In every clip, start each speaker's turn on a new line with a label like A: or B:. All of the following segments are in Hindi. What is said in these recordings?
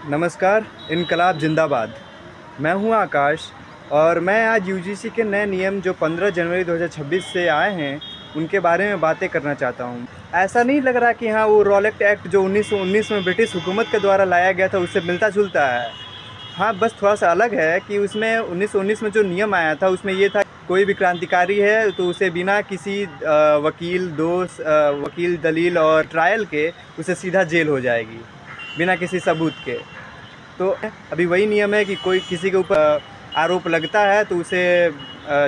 A: नमस्कार, इनकलाब जिंदाबाद। मैं हूं आकाश और मैं आज यूजीसी के नए नियम जो 15 जनवरी 2026 से आए हैं उनके बारे में बातें करना चाहता हूं। ऐसा नहीं लग रहा कि हाँ वो रॉलेट एक्ट जो 1919 में ब्रिटिश हुकूमत के द्वारा लाया गया था उससे मिलता-जुलता है। हाँ, बस थोड़ा-सा अलग है कि उसमें 1919 में जो नियम आया था उसमें ये था कोई भी क्रांतिकारी है तो उसे बिना किसी वकील, दलील और ट्रायल के उसे सीधा जेल हो जाएगी, बिना किसी सबूत के। तो अभी वही नियम है कि कोई किसी के ऊपर आरोप लगता है तो उसे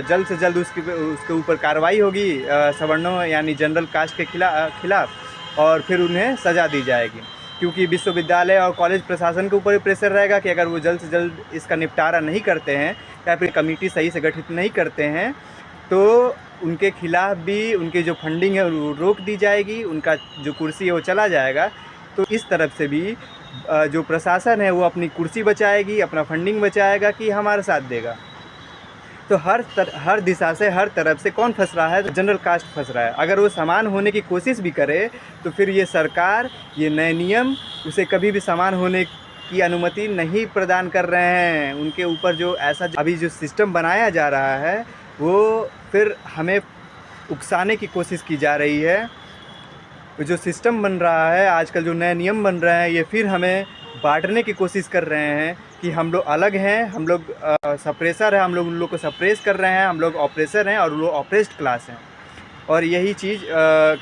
A: जल्द से जल्द उसके ऊपर कार्रवाई होगी सवर्णों यानी जनरल कास्ट के खिलाफ और फिर उन्हें सज़ा दी जाएगी। क्योंकि विश्वविद्यालय और कॉलेज प्रशासन के ऊपर भी प्रेशर रहेगा कि अगर वो जल्द से जल्द इसका निपटारा नहीं करते हैं या फिर कमेटी सही से गठित नहीं करते हैं तो उनके खिलाफ भी उनकी जो फंडिंग है वो रोक दी जाएगी, उनका जो कुर्सी है वो चला जाएगा। तो इस तरफ से भी जो प्रशासन है वो अपनी कुर्सी बचाएगी, अपना फंडिंग बचाएगा कि हमारा साथ देगा। तो हर दिशा से, हर तरफ से कौन फंस रहा है? तो जनरल कास्ट फंस रहा है। अगर वो समान होने की कोशिश भी करे तो फिर ये सरकार, ये नए नियम उसे कभी भी समान होने की अनुमति नहीं प्रदान कर रहे हैं। उनके ऊपर जो ऐसा अभी जो सिस्टम बनाया जा रहा है वो फिर हमें उकसाने की कोशिश की जा रही है। जो सिस्टम बन रहा है आजकल, जो नए नियम बन रहे हैं, ये फिर हमें बांटने की कोशिश कर रहे हैं कि हम लोग अलग हैं, हम लोग सप्रेसर हैं, हम लोग उन लोग को सप्रेस कर रहे हैं, हम लोग ऑपरेसर हैं और वो ऑपरेस्ड क्लास हैं। और यही चीज़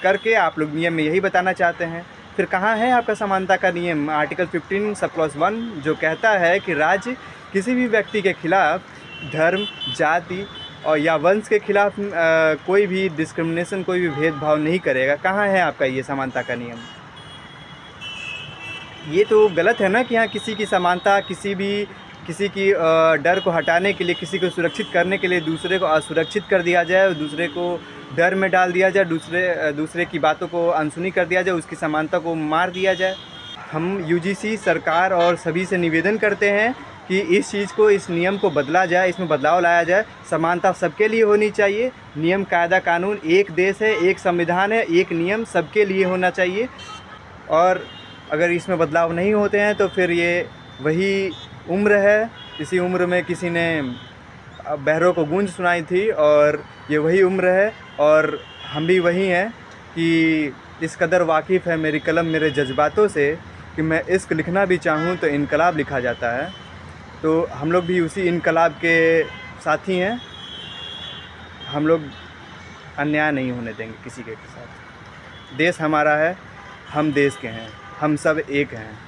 A: करके आप लोग नियम में यही बताना चाहते हैं। फिर कहाँ है आपका समानता का नियम? आर्टिकल 15 सब क्लॉज 1 जो कहता है कि राज्य किसी भी व्यक्ति के खिलाफ धर्म, जाति और या वंश के खिलाफ कोई भी डिस्क्रिमिनेशन, कोई भी भेदभाव नहीं करेगा। कहाँ है आपका ये समानता का नियम? ये तो गलत है ना कि यहाँ किसी की समानता, किसी की डर को हटाने के लिए, किसी को सुरक्षित करने के लिए दूसरे को असुरक्षित कर दिया जाए और दूसरे को डर में डाल दिया जाए, दूसरे की बातों को अनसुनी कर दिया जाए, उसकी समानता को मार दिया जाए। हम यूजीसी सरकार और सभी से निवेदन करते हैं कि इस चीज़ को, इस नियम को बदला जाए, इसमें बदलाव लाया जाए। समानता सबके लिए होनी चाहिए। नियम, कायदा, कानून, एक देश है, एक संविधान है, एक नियम सबके लिए होना चाहिए। और अगर इसमें बदलाव नहीं होते हैं तो फिर ये वही उम्र है, इसी उम्र में किसी ने बहरों को गूंज सुनाई थी और ये वही उम्र है और हम भी वही हैं कि इस कदर वाकिफ़ है मेरी कलम मेरे जज्बातों से कि मैं इश्क लिखना भी चाहूँ तो इनकलाब लिखा जाता है। तो हम लोग भी उसी इनकलाब के साथी हैं। हम लोग अन्याय नहीं होने देंगे किसी के साथ। देश हमारा है, हम देश के हैं, हम सब एक हैं।